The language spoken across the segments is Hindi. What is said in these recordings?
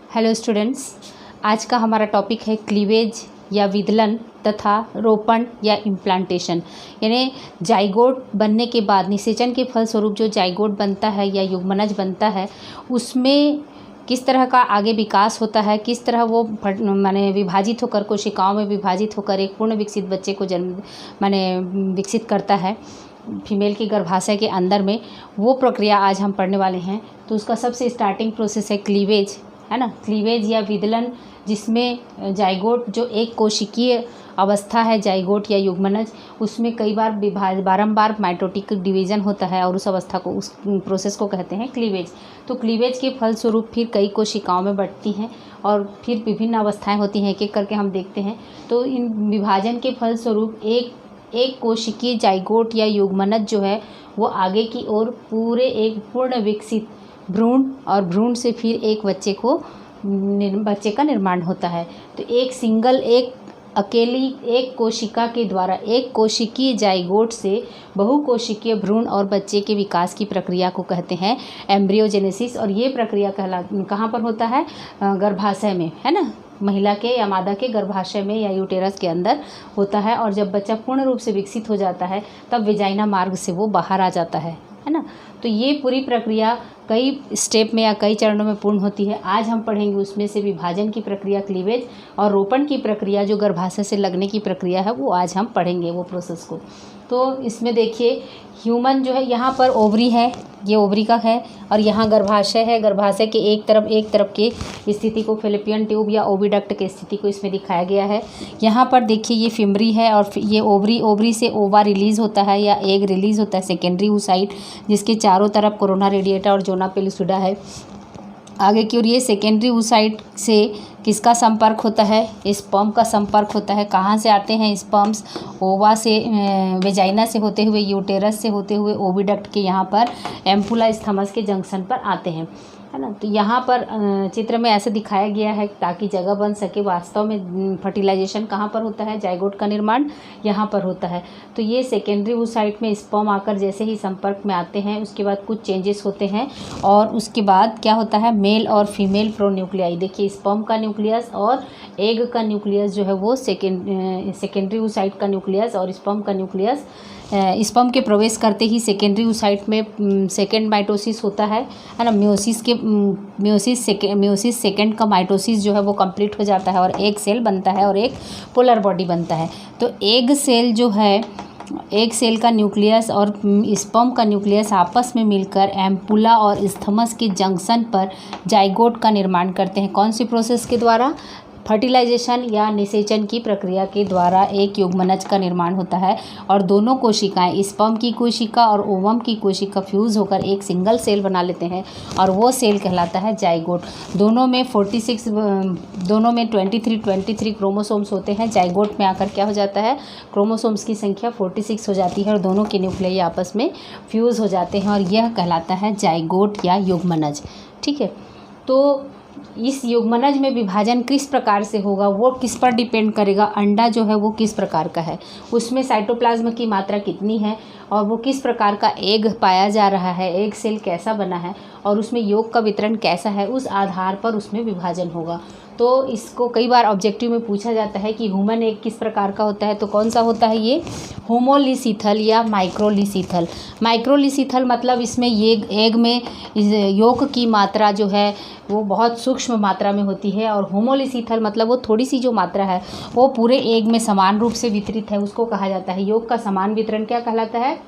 हेलो स्टूडेंट्स, आज का हमारा टॉपिक है क्लीवेज या विदलन तथा रोपण या इम्प्लांटेशन। यानी जाइगोट बनने के बाद निषेचन के फलस्वरूप जो जाइगोट बनता है या युग्मनज बनता है उसमें किस तरह का आगे विकास होता है, किस तरह वो माने विभाजित होकर कोशिकाओं में विभाजित होकर एक पूर्ण विकसित बच्चे को विकसित करता है फीमेल के गर्भाशय के अंदर में। वो प्रक्रिया आज हम पढ़ने वाले हैं। तो उसका सबसे स्टार्टिंग प्रोसेस है क्लीवेज, है ना। क्लीवेज या विदलन, जिसमें जाइगोट जो एक कोशिकीय अवस्था है जाइगोट या युग्मनज, उसमें कई बार बारंबार माइटोटिक डिवीज़न होता है और उस अवस्था को, उस प्रोसेस को कहते हैं क्लीवेज। तो क्लीवेज के फलस्वरूप फिर कई कोशिकाओं में बढ़ती हैं और फिर विभिन्न अवस्थाएं होती हैं, एक एक करके हम देखते हैं। तो इन विभाजन के फलस्वरूप एक कोशिकीय जाइगोट या युग्मनज जो है वो आगे की ओर पूरे एक पूर्ण विकसित भ्रूण और भ्रूण से फिर एक बच्चे का निर्माण होता है। तो एक अकेली एक कोशिका के द्वारा एक कोशिकीय जाइगोट से बहुकोशिकीय भ्रूण और बच्चे के विकास की प्रक्रिया को कहते हैं एम्ब्रियोजेनेसिस। और ये प्रक्रिया कहाँ पर होता है? गर्भाशय में, है ना। महिला के या मादा के गर्भाशय में या यूटेरस के अंदर होता है। और जब बच्चा पूर्ण रूप से विकसित हो जाता है तब वेजाइना मार्ग से वो बाहर आ जाता है ना। तो ये पूरी प्रक्रिया कई स्टेप में या कई चरणों में पूर्ण होती है। आज हम पढ़ेंगे उसमें से विभाजन की प्रक्रिया क्लीवेज और रोपण की प्रक्रिया जो गर्भाशय से लगने की प्रक्रिया है वो आज हम पढ़ेंगे वो प्रोसेस को। तो इसमें देखिए ह्यूमन जो है, यहाँ पर ओवरी है, ये ओवरी का है, और यहाँ गर्भाशय है। गर्भाशय के एक तरफ की स्थिति को फेलोपियन ट्यूब या ओविडक्ट की स्थिति को इसमें दिखाया गया है। यहाँ पर देखिए ये फिमरी है और ये ओवरी से ओवा रिलीज़ होता है या एग रिलीज़ होता है सेकेंडरी oocyte, जिसके चारों तरफ कोरोना रेडिएटा और जोना पेलुसिडा है। आगे की ओर ये सेकेंडरी oocyte से किसका संपर्क होता है? स्पर्म का संपर्क होता है। कहाँ से आते हैं स्पर्म्स? ओवा से, वेजाइना से होते हुए, यूटेरस से होते हुए ओविडक्ट के यहाँ पर एम्पुला स्थमस के जंक्शन पर आते हैं, है ना। तो यहाँ पर चित्र में ऐसे दिखाया गया है ताकि जगह बन सके। वास्तव में फर्टिलाइजेशन कहाँ पर होता है? जाइगोट का निर्माण यहाँ पर होता है। तो ये सेकेंडरी oocyte में स्पर्म आकर जैसे ही संपर्क में आते हैं उसके बाद कुछ चेंजेस होते हैं और उसके बाद क्या होता है? मेल और फीमेल प्रोन्यूक्लियाई। देखिए स्पर्म का न्यूक्लियस और एग का न्यूक्लियस जो है वो सेकेंडरी oocyte का न्यूक्लियस और स्पर्म का न्यूक्लियस, स्पर्म के प्रवेश करते ही सेकेंडरी oocyte में सेकेंड माइटोसिस होता है ना। म्योसिस सेकेंड का माइटोसिस जो है वो कंप्लीट हो जाता है और एक सेल बनता है और एक पोलर बॉडी बनता है। तो एग सेल जो है, एक सेल का न्यूक्लियस और स्पर्म का न्यूक्लियस आपस में मिलकर एम्पुला और स्थमस के जंक्शन पर जाइगोट का निर्माण करते हैं। कौन सी प्रोसेस के द्वारा? फर्टिलाइजेशन या निषेचन की प्रक्रिया के द्वारा एक युग्मनज का निर्माण होता है और दोनों कोशिकाएं, स्पर्म की कोशिका और ओवम की कोशिका फ्यूज़ होकर एक सिंगल सेल बना लेते हैं और वो सेल कहलाता है जाइगोट। दोनों में 23 क्रोमोसोम्स होते हैं। जाइगोट में आकर क्या हो जाता है? क्रोमोसोम्स की संख्या 46 हो जाती है और दोनों के न्यूक्लियाई आपस में फ्यूज़ हो जाते हैं और यह कहलाता है जाइगोट या युग्मनज। ठीक है। तो इस युग्मनज में विभाजन किस प्रकार से होगा वो किस पर डिपेंड करेगा? अंडा जो है वो किस प्रकार का है, उसमें साइटोप्लाज्म की मात्रा कितनी है और वो किस प्रकार का एग पाया जा रहा है, एग सेल कैसा बना है और उसमें योग का वितरण कैसा है, उस आधार पर उसमें विभाजन होगा। तो इसको कई बार ऑब्जेक्टिव में पूछा जाता है कि ह्यूमन एग किस प्रकार का होता है। तो कौन सा होता है ये? होमोलिसिथल या माइक्रोलिसिथल। माइक्रोलिसिथल मतलब इसमें ये एग में योग की मात्रा जो है वो बहुत सूक्ष्म मात्रा में होती है और होमोलिसिथल मतलब वो थोड़ी सी जो मात्रा है वो पूरे एग में समान रूप से वितरित है, उसको कहा जाता है। योग का समान वितरण क्या कहलाता है?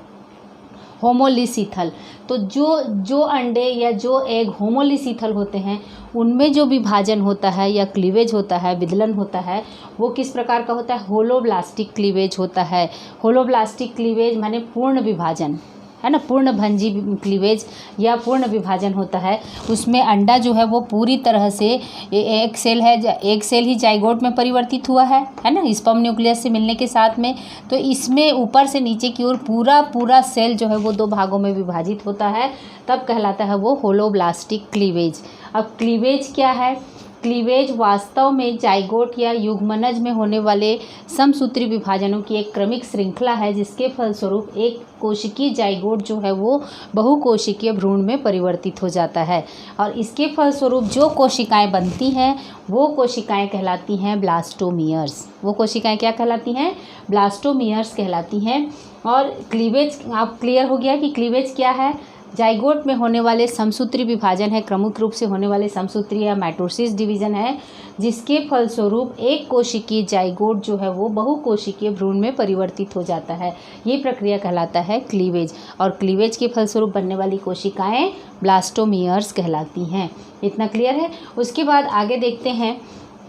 होमोलिसिथल। तो जो अंडे या जो एग होमोलिसिथल होते हैं उनमें जो विभाजन होता है या क्लीवेज होता है, विदलन होता है, वो किस प्रकार का होता है? होलोब्लास्टिक क्लीवेज होता है। होलोब्लास्टिक क्लीवेज माने पूर्ण विभाजन, है ना। पूर्ण भंजी क्लीवेज या पूर्ण विभाजन होता है। उसमें अंडा जो है वो पूरी तरह से एक सेल है, एक सेल ही जाइगोट में परिवर्तित हुआ है ना, स्पर्म न्यूक्लियस से मिलने के साथ में। तो इसमें ऊपर से नीचे की ओर पूरा सेल जो है वो दो भागों में विभाजित होता है, तब कहलाता है वो होलोब्लास्टिक क्लीवेज। अब क्लीवेज क्या है? क्लीवेज वास्तव में जाइगोट या युग्मनज में होने वाले समसूत्री विभाजनों की एक क्रमिक श्रृंखला है, जिसके फलस्वरूप एक कोशिकीय जाइगोट जो है वो बहुकोशिकीय भ्रूण में परिवर्तित हो जाता है। और इसके फलस्वरूप जो कोशिकाएं बनती हैं वो कोशिकाएं कहलाती हैं ब्लास्टोमियर्स। वो कोशिकाएं क्या कहलाती हैं? ब्लास्टोमियर्स कहलाती हैं। और क्लीवेज आप क्लियर हो गया कि क्लीवेज क्या है? जाइगोट में होने वाले समसूत्री विभाजन है, क्रमिक रूप से होने वाले समसूत्री या माइटोसिस डिवीजन है, जिसके फलस्वरूप एक कोशिकीय जाइगोट जो है वो बहुकोशिकीय भ्रूण में परिवर्तित हो जाता है। ये प्रक्रिया कहलाता है क्लीवेज। और क्लीवेज के फलस्वरूप बनने वाली कोशिकाएं ब्लास्टोमियर्स कहलाती हैं। इतना क्लियर है? उसके बाद आगे देखते हैं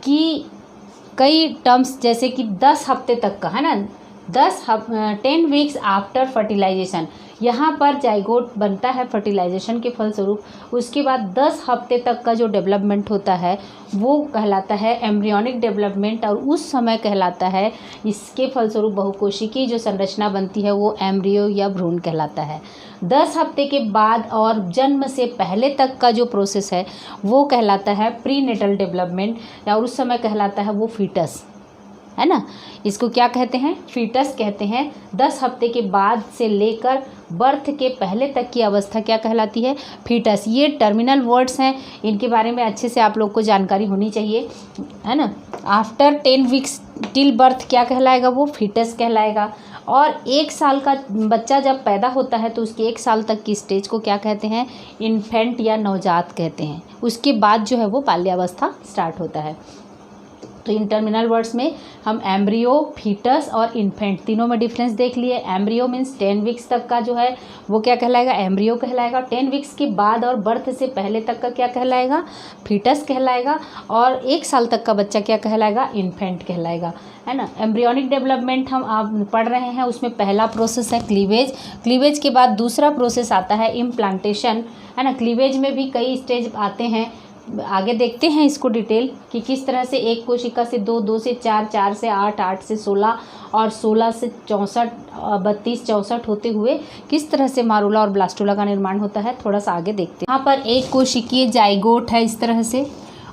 कि कई टर्म्स जैसे कि 10 हफ्ते तक का है ना, 10 वीक्स आफ्टर फर्टिलाइजेशन, यहाँ पर जाइगोट बनता है फर्टिलाइजेशन के फलस्वरूप। उसके बाद 10 हफ्ते तक का जो डेवलपमेंट होता है वो कहलाता है एम्ब्रियोनिक डेवलपमेंट, और उस समय कहलाता है इसके फलस्वरूप बहुकोशिकीय जो संरचना बनती है वो एम्ब्रियो या भ्रूण कहलाता है। 10 हफ्ते के बाद और जन्म से पहले तक का जो प्रोसेस है वो कहलाता है प्रीनेटल डेवलपमेंट, या उस समय कहलाता है वो फीटस, है ना। इसको क्या कहते हैं? फीटस कहते हैं। 10 हफ्ते के बाद से लेकर बर्थ के पहले तक की अवस्था क्या कहलाती है? फीटस। ये टर्मिनल वर्ड्स हैं, इनके बारे में अच्छे से आप लोग को जानकारी होनी चाहिए, है ना। आफ्टर 10 वीक्स टिल बर्थ क्या कहलाएगा? वो फीटस कहलाएगा। और 1 साल का बच्चा जब पैदा होता है तो उसके 1 साल तक की स्टेज को क्या कहते हैं? इन्फेंट या नवजात कहते हैं। उसके बाद जो है वो बाल्यावस्था स्टार्ट होता है। तो इन टर्मिनल वर्ड्स में हम एम्ब्रियो, फीटस और इन्फेंट तीनों में डिफरेंस देख लिए। एम्ब्रियो मीन्स 10 वीक्स तक का जो है वो क्या कहलाएगा? एम्ब्रियो कहलाएगा। 10 वीक्स के बाद और बर्थ से पहले तक का क्या कहलाएगा? फीटस कहलाएगा। और 1 साल तक का बच्चा क्या कहलाएगा? इन्फेंट कहलाएगा, है ना। एम्ब्रियोनिक डेवलपमेंट हम आप पढ़ रहे हैं, उसमें पहला प्रोसेस है क्लीवेज। क्लीवेज के बाद दूसरा प्रोसेस आता है इम्प्लांटेशन, है ना। क्लीवेज में भी कई स्टेज आते हैं, आगे देखते हैं इसको डिटेल कि किस तरह से एक कोशिका से 2, 2 से 4, 4 से 8, 8 से 16 और 16 से 64, 32, 64 होते हुए किस तरह से मारूला और ब्लास्टुला का निर्माण होता है, थोड़ा सा आगे देखते हैं। यहाँ पर एक कोशिकीय जाइगोट है इस तरह से,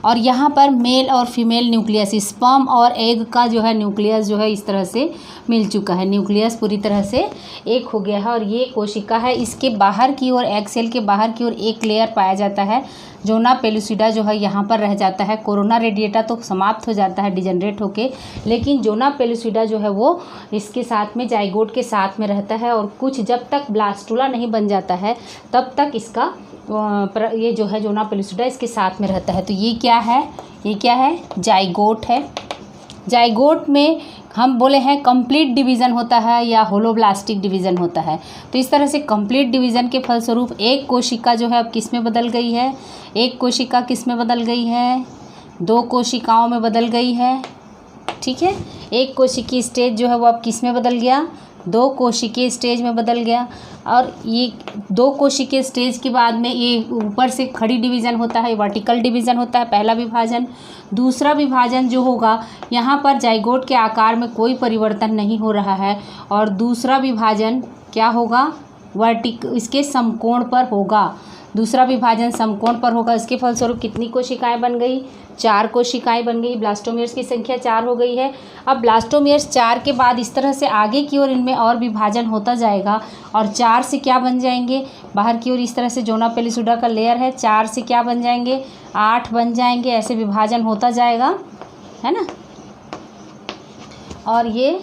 और यहाँ पर मेल और फीमेल न्यूक्लियस, स्पर्म और एग का जो है न्यूक्लियस जो है इस तरह से मिल चुका है। न्यूक्लियस पूरी तरह से एक हो गया है और ये कोशिका है। इसके बाहर की ओर, एग सेल के बाहर की ओर एक लेयर पाया जाता है, जोना पेलुसिडा जो है यहाँ पर रह जाता है। कोरोना रेडिएटा तो समाप्त हो जाता है डिजनरेट होके, लेकिन जोना पेलुसिडा जो है वो इसके साथ में जाइगोट के साथ में रहता है, और कुछ जब तक ब्लास्टुला नहीं बन जाता है तब तक इसका ये जो है जोना पेलुसिडा इसके साथ में रहता है। तो ये क्या है? ये क्या है? जाइगोट है। जाइगोट में हम बोले हैं कंप्लीट डिवीज़न होता है या होलोब्लास्टिक डिवीज़न होता है। तो इस तरह से कंप्लीट डिवीज़न के फलस्वरूप एक कोशिका जो है अब किस में बदल गई है? एक कोशिका किस में बदल गई है? 2 कोशिकाओं में बदल गई है, ठीक है। एक कोशिकीय स्टेज जो है वो अब किस में बदल गया? 2 कोशिकीय स्टेज में बदल गया। और ये 2 कोशिकीय स्टेज के बाद में ये ऊपर से खड़ी डिवीज़न होता है, वर्टिकल डिवीज़न होता है, पहला विभाजन। दूसरा विभाजन जो होगा, यहाँ पर जाइगोट के आकार में कोई परिवर्तन नहीं हो रहा है, और दूसरा विभाजन क्या होगा? इसके समकोण पर होगा। दूसरा विभाजन समकोण पर होगा। इसके फलस्वरूप कितनी कोशिकाएं बन गई? 4 कोशिकाएं बन गई। ब्लास्टोमियर्स की संख्या 4 हो गई है। अब ब्लास्टोमियर्स 4 के बाद इस तरह से आगे की ओर इनमें और विभाजन होता जाएगा, और 4 से क्या बन जाएंगे? बाहर की ओर इस तरह से जोना पेलुसिडा का लेयर है, 4 से क्या बन जाएंगे? 8 बन जाएंगे। ऐसे विभाजन होता जाएगा, है ना। और ये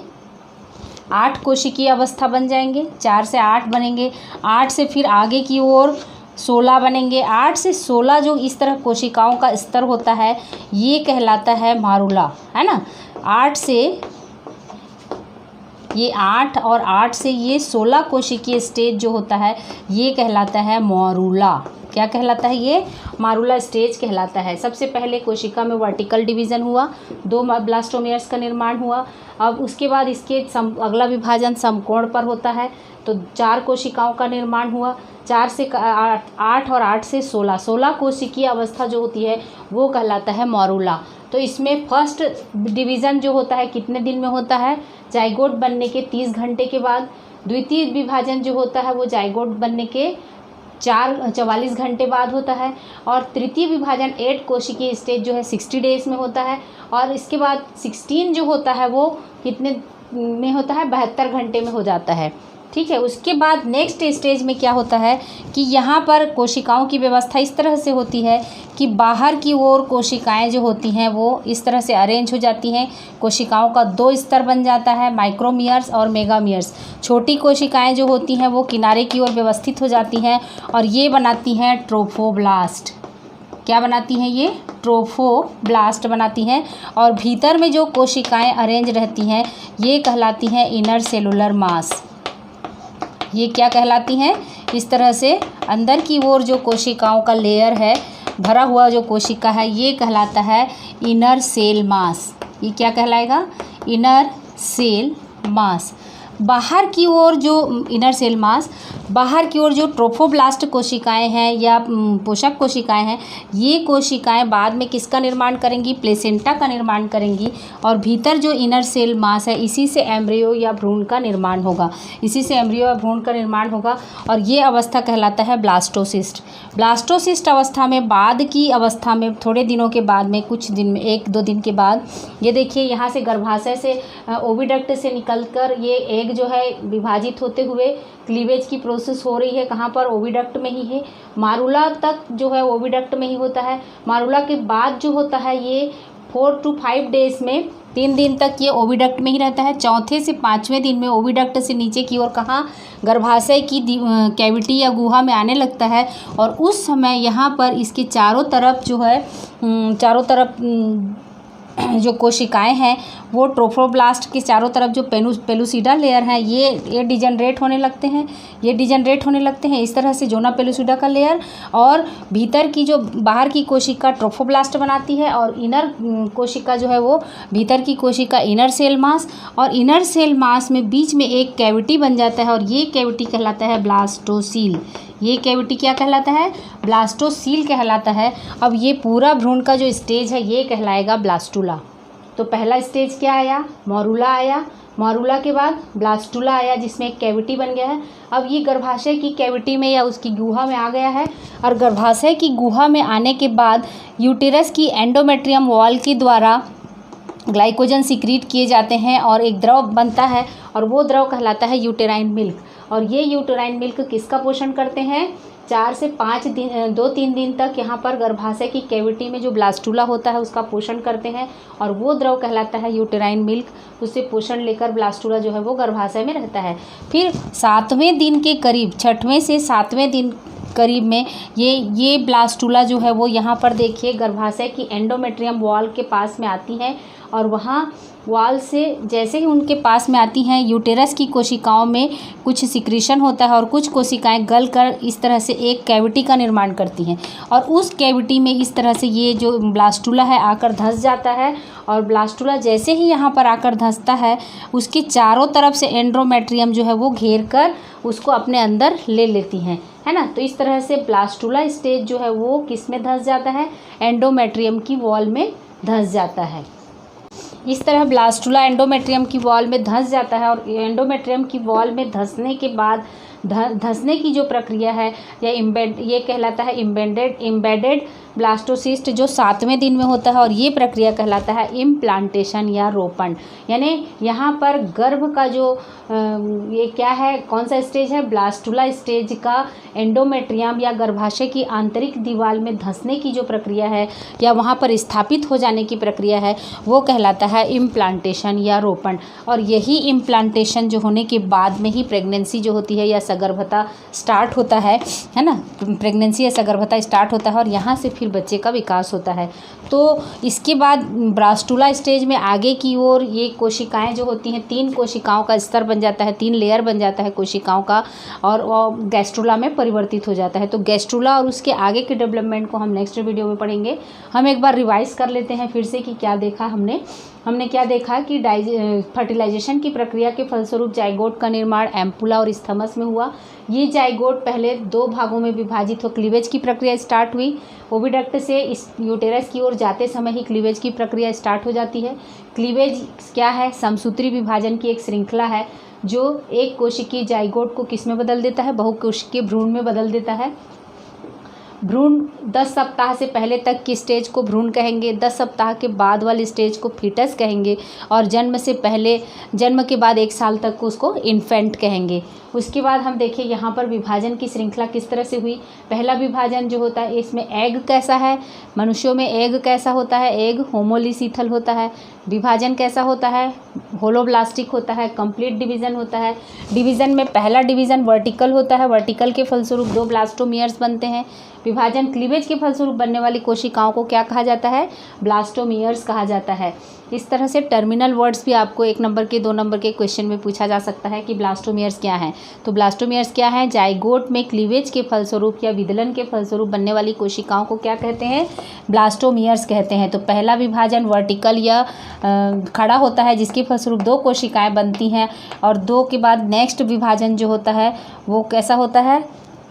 8 कोशिकीय अवस्था बन जाएंगे। 4 से 8 बनेंगे। 8 से फिर आगे की ओर 16 बनेंगे। 8 से 16 जो इस तरह कोशिकाओं का स्तर होता है ये कहलाता है मारूला, है ना। 8 से ये 8 और 8 से ये 16 कोशिकीय स्टेज जो होता है ये कहलाता है मारूला। क्या कहलाता है? ये मारूला स्टेज कहलाता है। सबसे पहले कोशिका में वर्टिकल डिवीज़न हुआ, 2 ब्लास्टोमियर्स का निर्माण हुआ। अब उसके बाद इसके अगला विभाजन समकोण पर होता है, तो 4 कोशिकाओं का निर्माण हुआ। 4 से 8 और 8 से 16 कोशिकीय अवस्था जो होती है वो कहलाता है मारूला। तो इसमें फर्स्ट डिवीज़न जो होता है कितने दिन में होता है? जाइगोट बनने के 30 घंटे के बाद। द्वितीय विभाजन जो होता है वो जाइगोट बनने के 44 घंटे बाद होता है। और तृतीय विभाजन 8 कोशिकीय स्टेज जो है 60 डेज में होता है। और इसके बाद 16 जो होता है वो कितने में होता है, 72 घंटे में हो जाता है। ठीक है, उसके बाद नेक्स्ट स्टेज में क्या होता है कि यहाँ पर कोशिकाओं की व्यवस्था इस तरह से होती है कि बाहर की ओर कोशिकाएं जो होती हैं वो इस तरह से अरेंज हो जाती हैं। कोशिकाओं का 2 स्तर बन जाता है, माइक्रोमियर्स और मेगामियर्स। छोटी कोशिकाएं जो होती हैं वो किनारे की ओर व्यवस्थित हो जाती हैं और ये बनाती हैं ट्रोफोब्लास्ट। क्या बनाती हैं ये? ट्रोफोब्लास्ट बनाती हैं। और भीतर में जो कोशिकाएं अरेंज रहती हैं ये कहलाती हैं इनर सेलुलर मास। ये क्या कहलाती हैं? इस तरह से अंदर की ओर जो कोशिकाओं का लेयर है, भरा हुआ जो कोशिका है, ये कहलाता है इनर सेल मास। ये क्या कहलाएगा? Inner cell mass. बाहर की ओर जो इनर सेल मास, बाहर की ओर जो ट्रोफोब्लास्ट कोशिकाएं हैं या पोषक कोशिकाएं हैं, ये कोशिकाएं बाद में किसका निर्माण करेंगी? प्लेसेंटा का निर्माण करेंगी। और भीतर जो इनर सेल मास है इसी से एम्ब्रियो या भ्रूण का निर्माण होगा। इसी से एम्ब्रियो या भ्रूण का निर्माण होगा और ये अवस्था कहलाता है ब्लास्टोसिस्ट। ब्लास्टोसिस्ट अवस्था में, बाद की अवस्था में, थोड़े दिनों के बाद में, कुछ दिन में, 1-2 दिन के बाद, ये देखिए यहाँ से गर्भाशय से ओविडक्ट से निकलकर ये एग जो है विभाजित होते हुए क्लीवेज की प्रोसेस हो रही है। कहाँ पर? ओविडक्ट में ही है। मारुला तक जो है ओविडक्ट में ही होता है। मारुला के बाद जो होता है ये 4 to 5 डेज में, 3 दिन तक ये ओविडक्ट में ही रहता है। चौथे से 5वें दिन में ओविडक्ट से नीचे की ओर कहाँ? गर्भाशय की कैविटी या गुहा में आने लगता है। और उस समय यहाँ पर इसके चारों तरफ जो है, चारों तरफ जो कोशिकाएं हैं वो ट्रोफोब्लास्ट के चारों तरफ जो पेलुसिडा लेयर है ये डिजनरेट होने लगते हैं। ये डिजनरेट होने लगते हैं इस तरह से जोना पेलुसिडा का लेयर। और भीतर की जो बाहर की कोशिका ट्रोफोब्लास्ट बनाती है और इनर कोशिका जो है वो भीतर की कोशिका इनर सेल मास। और इनर सेल मास में बीच में एक कैविटी बन जाता है और ये कैविटी कहलाता है ब्लास्टोसील। ये कैविटी क्या कहलाता है? ब्लास्टोसील कहलाता है। अब ये पूरा भ्रूण का जो स्टेज है ये कहलाएगा ब्लास्टुला। तो पहला स्टेज क्या आया? मॉरूला आया। मॉरूला के बाद ब्लास्टुला आया जिसमें एक कैविटी बन गया है। अब ये गर्भाशय की कैविटी में या उसकी गुहा में आ गया है। और गर्भाशय की गुहा में आने के बाद यूटेरस की एंडोमेट्रियम वॉल के द्वारा ग्लाइकोजन सिक्रीट किए जाते हैं और एक द्रव बनता है और वो द्रव कहलाता है यूटेराइन मिल्क। और ये यूटेराइन मिल्क किसका पोषण करते हैं? 4 से 5 दिन, 2-3 दिन तक यहाँ पर गर्भाशय की कैविटी में जो ब्लास्टुला होता है उसका पोषण करते हैं और वो द्रव कहलाता है यूटेराइन मिल्क। उससे पोषण लेकर ब्लास्टुला जो है वो गर्भाशय में रहता है। फिर 7वें दिन के करीब, 6वें से 7वें दिन करीब में ये ब्लास्टुला जो है वो यहाँ पर देखिए गर्भाशय की एंडोमेट्रियम वॉल के पास में आती हैं। और वहाँ वॉल से जैसे ही उनके पास में आती हैं यूटेरस की कोशिकाओं में कुछ सिक्रीशन होता है और कुछ कोशिकाएं गल कर इस तरह से एक कैविटी का निर्माण करती हैं। और उस कैविटी में इस तरह से ये जो ब्लास्टुला है आकर धंस जाता है। और ब्लास्टुला जैसे ही यहाँ पर आकर धंसता है उसके चारों तरफ से एंडोमेट्रियम जो है वो घेर कर उसको अपने अंदर ले लेती हैं, है ना। तो इस तरह से ब्लास्टुला स्टेज जो है वो किस में धंस जाता है? एंडोमेट्रियम की वॉल में धंस जाता है। इस तरह ब्लास्टुला एंडोमेट्रियम की वॉल में धंस जाता है। और एंडोमेट्रियम की वॉल में धंसने के बाद धंसने की जो प्रक्रिया है या ये कहलाता है इम्बेडेड ब्लास्टोसिस्ट जो 7वें दिन में होता है। और ये प्रक्रिया कहलाता है इम्प्लांटेशन या रोपण। यानी यहाँ पर गर्भ का जो ये क्या है, कौन सा स्टेज है? ब्लास्टुला स्टेज का एंडोमेट्रियम या गर्भाशय की आंतरिक दीवार में धंसने की जो प्रक्रिया है या वहाँ पर स्थापित हो जाने की प्रक्रिया है वो कहलाता है इम्प्लांटेशन या रोपण। और यही इम्प्लांटेशन जो होने के बाद में ही प्रेगनेंसी जो होती है या सगर्भता स्टार्ट होता है ना। प्रेगनेंसी या सगर्भता स्टार्ट होता है और यहाँ से फिर बच्चे का विकास होता है। तो इसके बाद ब्लास्टुला स्टेज में आगे की ओर ये कोशिकाएं जो होती हैं 3 कोशिकाओं का स्तर बन जाता है, 3 लेयर बन जाता है कोशिकाओं का और गैस्ट्रुला में परिवर्तित हो जाता है। तो गैस्ट्रुला और उसके आगे के डेवलपमेंट को हम नेक्स्ट वीडियो में पढ़ेंगे। हम एक बार रिवाइज कर लेते हैं फिर से कि क्या देखा हमने क्या देखा कि फर्टिलाइजेशन की प्रक्रिया के फलस्वरूप जाइगोट का निर्माण एम्पुला और स्थमस में हुआ। हुआ। ये जाइगोट पहले 2 भागों में विभाजित हो क्लीवेज की प्रक्रिया स्टार्ट हुई। ओविडक्ट से इस यूटेरस की ओर जाते समय ही क्लीवेज की प्रक्रिया स्टार्ट हो जाती है। क्लीवेज क्या है? समसूत्री विभाजन की एक श्रृंखला है जो एक कोशिकीय जाइगोट को किस में बदल देता है? बहुकोशिकीय भ्रूण में बदल देता है। भ्रूण 10 सप्ताह से पहले तक की स्टेज को भ्रूण कहेंगे, 10 सप्ताह के बाद वाली स्टेज को फीटस कहेंगे और जन्म के बाद 1 साल तक को उसको इन्फेंट कहेंगे। उसके बाद हम देखिए यहाँ पर विभाजन की श्रृंखला किस तरह से हुई। पहला विभाजन जो होता है इसमें एग कैसा है? मनुष्यों में एग कैसा होता है? एग होमोलिसीथल होता है। विभाजन कैसा होता है? होलोब्लास्टिक होता है। कंप्लीट डिवीज़न होता है। डिवीज़न में पहला डिवीज़न वर्टिकल होता है। वर्टिकल के फलस्वरूप 2 ब्लास्टोमियर्स बनते हैं। विभाजन क्लीवेज के फलस्वरूप बनने वाली कोशिकाओं को क्या कहा जाता है? ब्लास्टोमियर्स कहा जाता है। इस तरह से टर्मिनल वर्ड्स भी आपको 1 नंबर के 2 नंबर के क्वेश्चन में पूछा जा सकता है कि ब्लास्टोमियर्स क्या हैं। तो ब्लास्टोमियर्स क्या है? जाइगोट में क्लीवेज के फलस्वरूप या विदलन के फलस्वरूप बनने वाली कोशिकाओं को क्या कहते हैं? ब्लास्टोमियर्स कहते हैं। तो पहला विभाजन वर्टिकल या खड़ा होता है जिसके फलस्वरूप 2 कोशिकाएं बनती हैं और 2 के बाद नेक्स्ट विभाजन जो होता है वो कैसा होता है?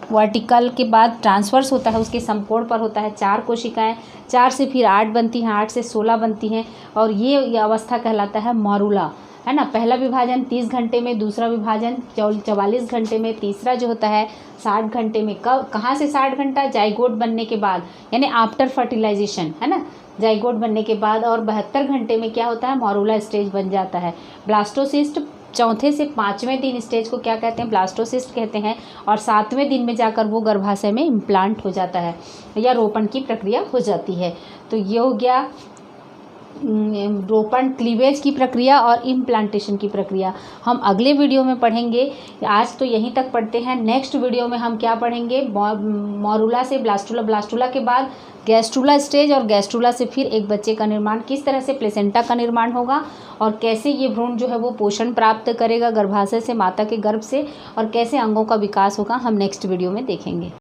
वर्टिकल के बाद ट्रांसवर्स होता है, उसके समकोण पर होता है। 4 कोशिकाएं, 4 से फिर 8 बनती हैं, 8 से 16 बनती हैं और ये अवस्था कहलाता है मॉरूला, है ना। पहला विभाजन 30 घंटे में, दूसरा विभाजन 44 घंटे में, तीसरा जो होता है 60 घंटे में। कहाँ से 60 घंटा? जाइगोट बनने के बाद, यानी आफ्टर फर्टिलाइजेशन, है ना। जाइगोट बनने के बाद और 72 घंटे में क्या होता है? मॉरूला स्टेज बन जाता है। ब्लास्टोसिस्ट 4थे से 5वें दिन स्टेज को क्या कहते हैं? ब्लास्टोसिस्ट कहते हैं और 7वें दिन में जाकर वो गर्भाशय में इम्प्लांट हो जाता है या रोपण की प्रक्रिया हो जाती है। तो ये हो गया रोपण, क्लीवेज की प्रक्रिया और इम्प्लांटेशन की प्रक्रिया। हम अगले वीडियो में पढ़ेंगे। आज तो यहीं तक पढ़ते हैं। नेक्स्ट वीडियो में हम क्या पढ़ेंगे? मॉरूला से ब्लास्टुला, ब्लास्टुला के बाद गैस्ट्रुला स्टेज और गैस्ट्रुला से फिर एक बच्चे का निर्माण, किस तरह से प्लेसेंटा का निर्माण होगा और कैसे ये भ्रूण जो है वो पोषण प्राप्त करेगा गर्भाशय से, माता के गर्भ से, और कैसे अंगों का विकास होगा, हम नेक्स्ट वीडियो में देखेंगे।